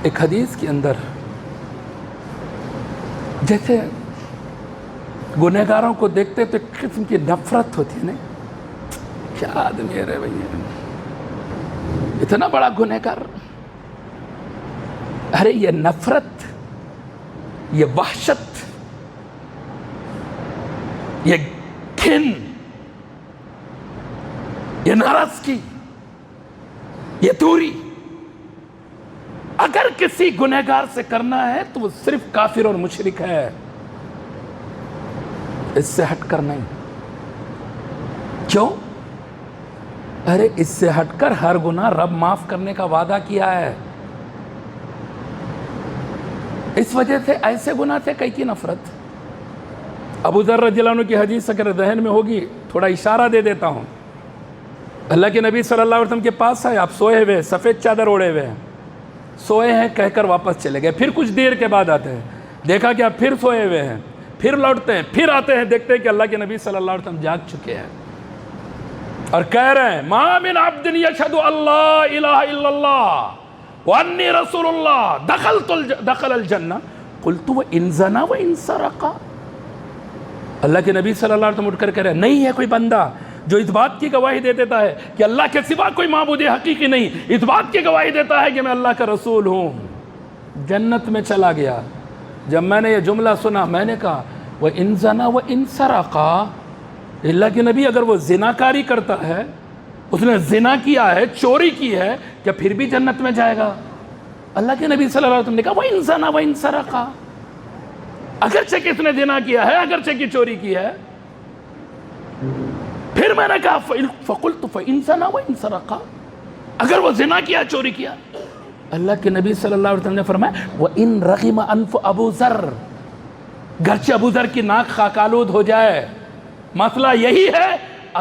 ایک حدیث کے اندر، جیسے گنہگاروں کو دیکھتے تو ایک قسم کی نفرت ہوتی ہے، نہیں کیا آدمی ہے رے بھائی، اتنا بڑا گنہگار، ارے یہ نفرت، یہ وحشت، یہ گھن، یہ ناراضگی، یہ دوری اگر کسی گنہگار سے کرنا ہے تو وہ صرف کافر اور مشرک ہے، اس سے ہٹ کر نہیں۔ کیوں؟ ارے اس سے ہٹ کر ہر گناہ رب معاف کرنے کا وعدہ کیا ہے، اس وجہ سے ایسے گناہ سے کئی کی نفرت۔ ابو ذر رضی اللہ عنہ کی حدیث اگر ذہن میں ہوگی، تھوڑا اشارہ دے دیتا ہوں۔ اللہ کے نبی صلی اللہ علیہ وسلم کے پاس آئے، آپ سوئے ہوئے، سفید چادر اوڑے ہوئے ہیں، سوئے ہیں کہہ کر واپس چلے گئے، پھر کچھ دیر کے بعد آتے ہیں، دیکھا کہ آپ پھر سوئے ہوئے ہیں، پھر لوٹتے ہیں، پھر آتے ہیں، دیکھتے ہیں کہ اللہ کے نبی صلی اللہ علیہ وسلم جاگ چکے ہیں اور کہہ رہے ہیں ما من عبد یشہد اللہ الہ الا اللہ وانی رسول اللہ دخل الجنہ قلت وان زنا وان سرق۔ اللہ کے نبی صلی اللہ علیہ وسلم اٹھ کر کہہ رہے ہیں نہیں ہے کوئی بندہ جو اس بات کی گواہی دے دیتا ہے کہ اللہ کے سوا کوئی معبود حقیقی نہیں، اس بات کی گواہی دیتا ہے کہ میں اللہ کا رسول ہوں، جنت میں چلا گیا۔ جب میں نے یہ جملہ سنا میں نے کہا وَإِن زَنَا وَإِن سَرَقَا، اللہ کے نبی اگر وہ زناکاری کرتا ہے، اس نے زنا کیا ہے، چوری کی ہے، کیا پھر بھی جنت میں جائے گا؟ اللہ کے نبی صلی اللہ علیہ وسلم نے کہا وَإِن زَنَا وَإِن سَرَقَا، اگرچہ کہ اس نے زنا کیا ہے، اگرچہ کہ چوری کی ہے۔ پھر میں نے کہا فَقُلْتُ فَإِن زَنَا وَإِن سَرَقَا، اگر وہ زنا کیا، چوری کیا۔ اللہ کے نبی صلی اللہ علیہ وسلم نے فرمایا وَإِن رَغِمَ أَنْفُ أَبُو ذَرٍ، گرچہ ابو ذر کی ناک خاک آلود ہو جائے، مسئلہ یہی ہے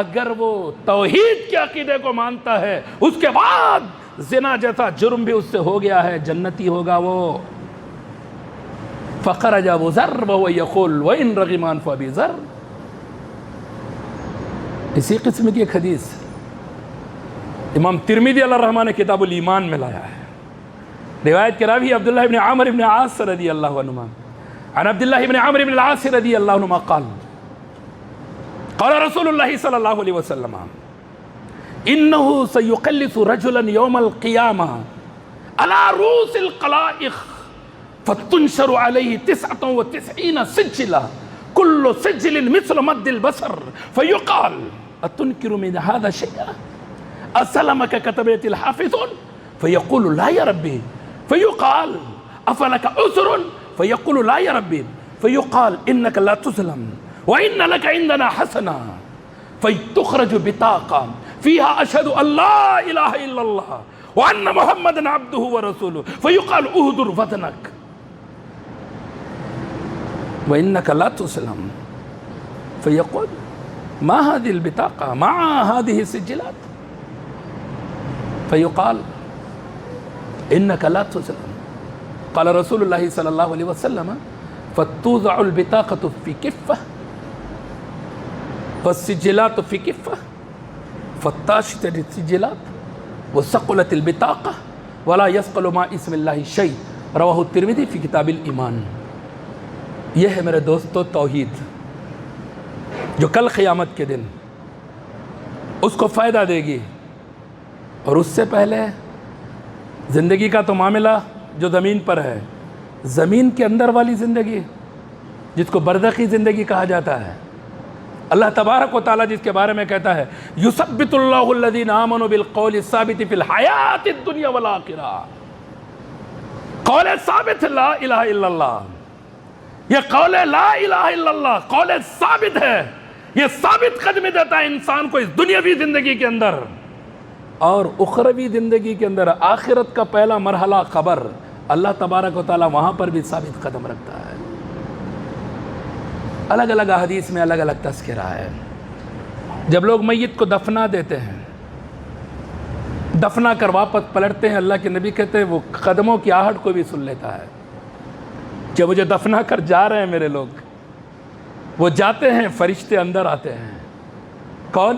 اگر وہ توحید کے عقیدے کو مانتا ہے، اس کے بعد زنا جیسا جرم بھی اس سے ہو گیا ہے، جنتی ہوگا وہ۔ فخرج ابو ذر وهو يقول وَإِن رَغِمَ أَنْفُ أَبِي ذَرٍ۔ اسی قسم کی ایک حدیث امام ترمذی علیہ الرحمہ نے کتاب الایمان میں لایا ہے، روایت کے راوی عبداللہ ابن عامر ابن عاص رضی اللہ عنہما عن عبداللہ ابن عامر ابن العاص رضی اللہ عنہما قال قال رسول اللہ صلی اللہ علیہ وسلم انه سيقلص رجلا يوم القيامة على رؤوس القلائق فتنشر عليه 99 سجلا كل سجل مثل مد البصر فيقال أتنكر من هذا شيئا أسلمك كتبت الحافظون فيقول لا يا ربي فيقال أفلك عذر فيقول لا يا ربي فيقال إنك لا تظلم وإن لك عندنا حسنة فتخرج بطاقة فيها أشهد أن لا إله إلا الله وأن محمدا عبده ورسوله فيقال أهدر وطنك وإنك لا تسلم فيقول ما هذه البطاقة مع هذه السجلات فيقال إنك لا تسلم قال رسول الله صلى الله عليه وسلم فتوضع البطاقة في كفة والسجلات في كفة فطاشت السجلات وثقلت البطاقة ولا يثقل مع اسم الله شيء رواه الترمذي في كتاب الإيمان۔ یہ ہے میرے دوستو توحید جو کل قیامت کے دن اس کو فائدہ دے گی، اور اس سے پہلے زندگی کا تو معاملہ جو زمین پر ہے، زمین کے اندر والی زندگی جس کو برزخی زندگی کہا جاتا ہے، اللہ تبارک و تعالیٰ جس کے بارے میں کہتا ہے یثبت اللہ الذین آمنوا بالقول الثابت فی الحیات الدنیا والآخرہ، قول ثابت لا الہ الا اللہ، یہ قول لا الہ الا اللہ قول ثابت ہے، یہ ثابت قدمی دیتا ہے انسان کو اس دنیاوی زندگی کے اندر اور اخروی زندگی کے اندر۔ آخرت کا پہلا مرحلہ خبر، اللہ تبارک و تعالیٰ وہاں پر بھی ثابت قدم رکھتا ہے۔ الگ الگ احادیث میں الگ الگ تذکرہ ہے۔ جب لوگ میت کو دفنا دیتے ہیں، دفنا کر واپس پلٹتے ہیں، اللہ کے نبی کہتے ہیں وہ قدموں کی آہٹ کو بھی سن لیتا ہے کہ مجھے دفنا کر جا رہے ہیں میرے لوگ۔ وہ جاتے ہیں، فرشتے اندر آتے ہیں۔ کون؟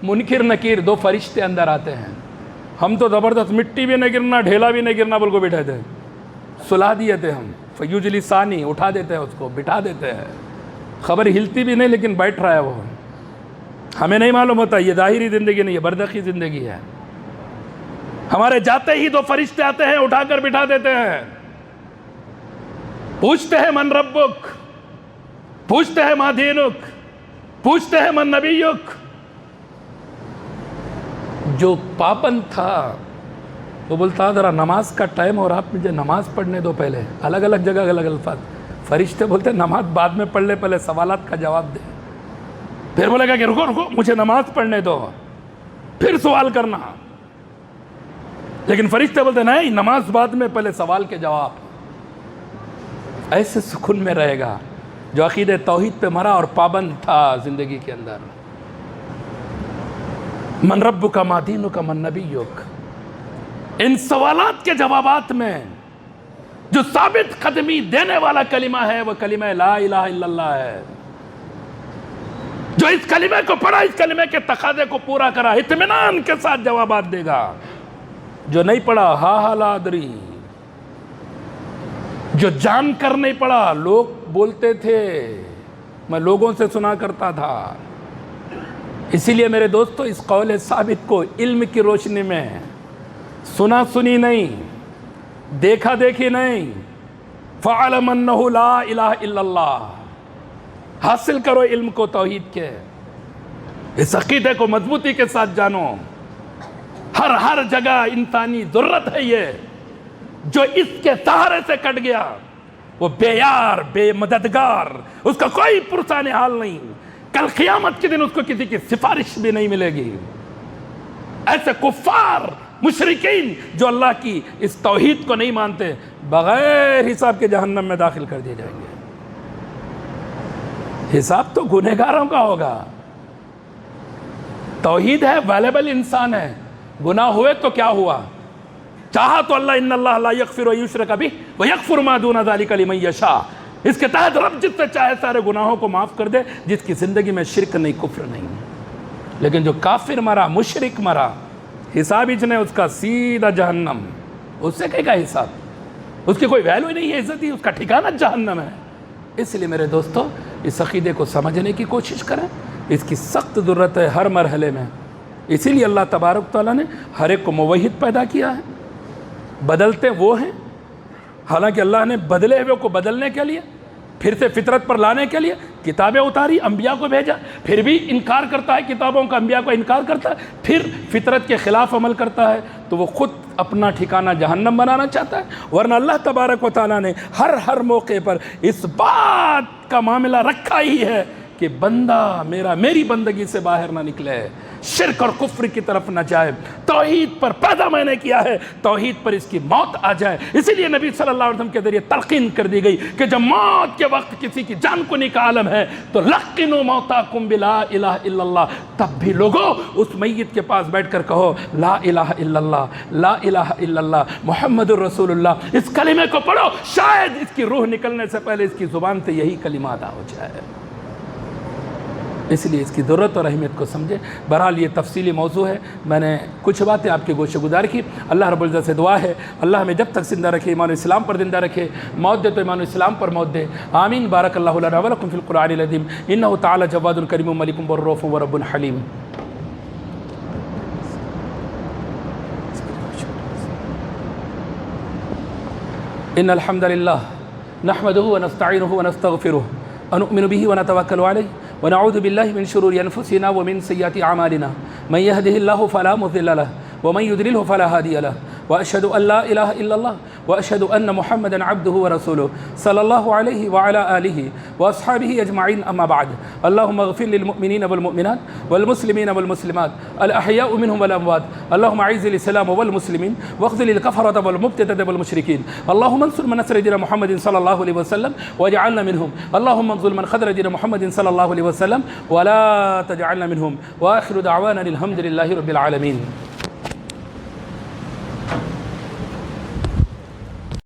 منکر نکیر، دو فرشتے اندر آتے ہیں۔ ہم تو زبردست مٹی بھی نہیں گرنا، ڈھیلا بھی نہیں گرنا بول کو بٹھے تھے، سلا دیے تھے ہم، فیوجلی ثانی اٹھا دیتے ہیں، اس کو بٹھا دیتے ہیں، خبر ہلتی بھی نہیں لیکن بیٹھ رہا ہے وہ۔ ہمیں نہیں معلوم ہوتا یہ ظاہری زندگی نہیں ہے، برزخی زندگی ہے۔ ہمارے جاتے ہی دو فرشتے آتے ہیں، اٹھا کر بٹھا دیتے ہیں، پوچھتے ہیں من ربک، پوچھتے ہیں ما دینک، پوچھتے ہیں من نبیک۔ جو پابند تھا وہ بولتا ذرا نماز کا ٹائم اور آپ مجھے نماز پڑھنے دو پہلے۔ الگ الگ جگہ الگ الفاظ۔ فرشتے بولتے نماز بعد میں پڑھ لے، پہلے سوالات کا جواب دے۔ پھر بولے گا کہ رکو رکو مجھے نماز پڑھنے دو، پھر سوال کرنا۔ لیکن فرشتے بولتے نہیں، نماز بعد میں، پہلے سوال کے جواب۔ ایسے سکون میں رہے گا جو عقیدہ توحید پہ مرا اور پابند تھا زندگی کے اندر۔ من ربک ما دینک من نبیک، ان سوالات کے جوابات میں جو ثابت قدمی دینے والا کلمہ ہے وہ کلمہ لا الہ الا اللہ ہے۔ جو اس کلمے کو پڑھا، اس کلمے کے تقاضے کو پورا کرا، اطمینان کے ساتھ جوابات دے گا۔ جو نہیں پڑھا ہا لا ادری، جو جان کر نہیں پڑھا، لوگ بولتے تھے میں لوگوں سے سنا کرتا تھا۔ اسی لیے میرے دوستو اس قول ثابت کو علم کی روشنی میں، سنا سنی نہیں، دیکھا دیکھی نہیں، فَعَلَمَ أَنَّهُ لَا إِلَهَ إِلَّا اللَّهِ، حاصل کرو علم کو توحید کے، اس عقیدے کو مضبوطی کے ساتھ جانو۔ ہر جگہ انسانی ضرورت ہے یہ، جو اس کے سہارے سے کٹ گیا وہ بے یار، بے مددگار، اس کا کوئی پرسان حال نہیں، کل قیامت کے دن اس کو کسی کی سفارش بھی نہیں ملے گی۔ ایسے کفار مشرکین جو اللہ کی اس توحید کو نہیں مانتے، بغیر حساب کے جہنم میں داخل کر دیے جائیں گے۔ حساب تو گنہگاروں کا ہوگا۔ توحید ہے، ویلیبل انسان ہے، گناہ ہوئے تو کیا ہوا؟ چاہا تو اللہ ان اللہ لا یغفر و یشرک بہ و یغفر ما دون ذلک لمن یشاء، اس کے تحت رب جس سے چاہے سارے گناہوں کو معاف کر دے، جس کی زندگی میں شرک نہیں، کفر نہیں۔ لیکن جو کافر مرا، مشرک مرا، حساب ہی نہیں، اس کا سیدھا جہنم، اس سے کیا حساب؟ اس کی کوئی ویلیو ہی نہیں ہے، عزت ہی، اس کا ٹھکانہ جہنم ہے۔ اس لیے میرے دوستو اس عقیدے کو سمجھنے کی کوشش کریں، اس کی سخت ضرورت ہے ہر مرحلے میں۔ اسی لیے اللہ تبارک تعالیٰ نے ہر ایک کو موحد پیدا کیا ہے۔ بدلتے وہ ہیں، حالانکہ اللہ نے بدلے ہوئے کو بدلنے کے لیے، پھر سے فطرت پر لانے کے لیے کتابیں اتاری، انبیاء کو بھیجا، پھر بھی انکار کرتا ہے کتابوں کا، انبیاء کو انکار کرتا ہے، پھر فطرت کے خلاف عمل کرتا ہے، تو وہ خود اپنا ٹھکانہ جہنم بنانا چاہتا ہے۔ ورنہ اللہ تبارک و تعالیٰ نے ہر موقع پر اس بات کا معاملہ رکھا ہی ہے کہ بندہ میری بندگی سے باہر نہ نکلے، شرک اور کفر کی طرف نہ جائے، توحید پر پیدا میں نے کیا ہے، توحید پر اس کی موت آ جائے۔ اسی لیے نبی صلی اللہ علیہ وسلم کے ذریعے تلقین کر دی گئی کہ جب موت کے وقت کسی کی جان کنی کا عالم ہے تو لقنوا موتاکم بلا الہ الا اللہ، تب بھی لوگوں اس میت کے پاس بیٹھ کر کہو لا الہ الا اللہ، لا الہ الا اللہ محمد الرسول اللہ، اس کلمے کو پڑھو، شاید اس کی روح نکلنے سے پہلے اس کی زبان سے یہی کلمہ ادا ہو جائے۔ اس لیے اس کی ضرورت اور اہمیت کو سمجھے۔ بہرحال یہ تفصیلی موضوع ہے، میں نے کچھ باتیں آپ کے گوشے گزار کی۔ اللہ رب العزت سے دعا ہے اللہ ہمیں جب تک زندہ رکھے، ایمان و اسلام پر زندہ رکھے، موت دے تو ایمان و اسلام پر موت دے، آمین۔ بارک اللہ لنا و لکم فی القرآن العظیم، انہ تعالی جواد کریم ملک والرؤوف ورب حلیم۔ ان الحمد للہ نحمده ونستعینه ونستغفره ونؤمن به ونتوکل علیہ ونعوذ بالله من شرور انفسنا ومن سیئات اعمالنا من يهده الله فلا مضل له ومن يضلله فلا هادي له وأشهد أن لا إله إلا الله وأشهد أن محمدا عبده ورسوله صلى الله عليه وعلى آله وأصحابه أجمعين. أما بعد، اللهم اغفر للمؤمنين والمؤمنات والمسلمين والمسلمات الأحياء منهم والأموات. اللهم أعز الإسلام والمسلمين واخذل الكفرة والمبتدعة والمشركين. اللهم انصر من نصر دين محمد صلى الله عليه وسلم واجعلنا منهم. اللهم انصر من خذل دين محمد صلى الله عليه وسلم ولا تجعلنا منهم. وآخر دعوانا الحمد لله رب العالمين.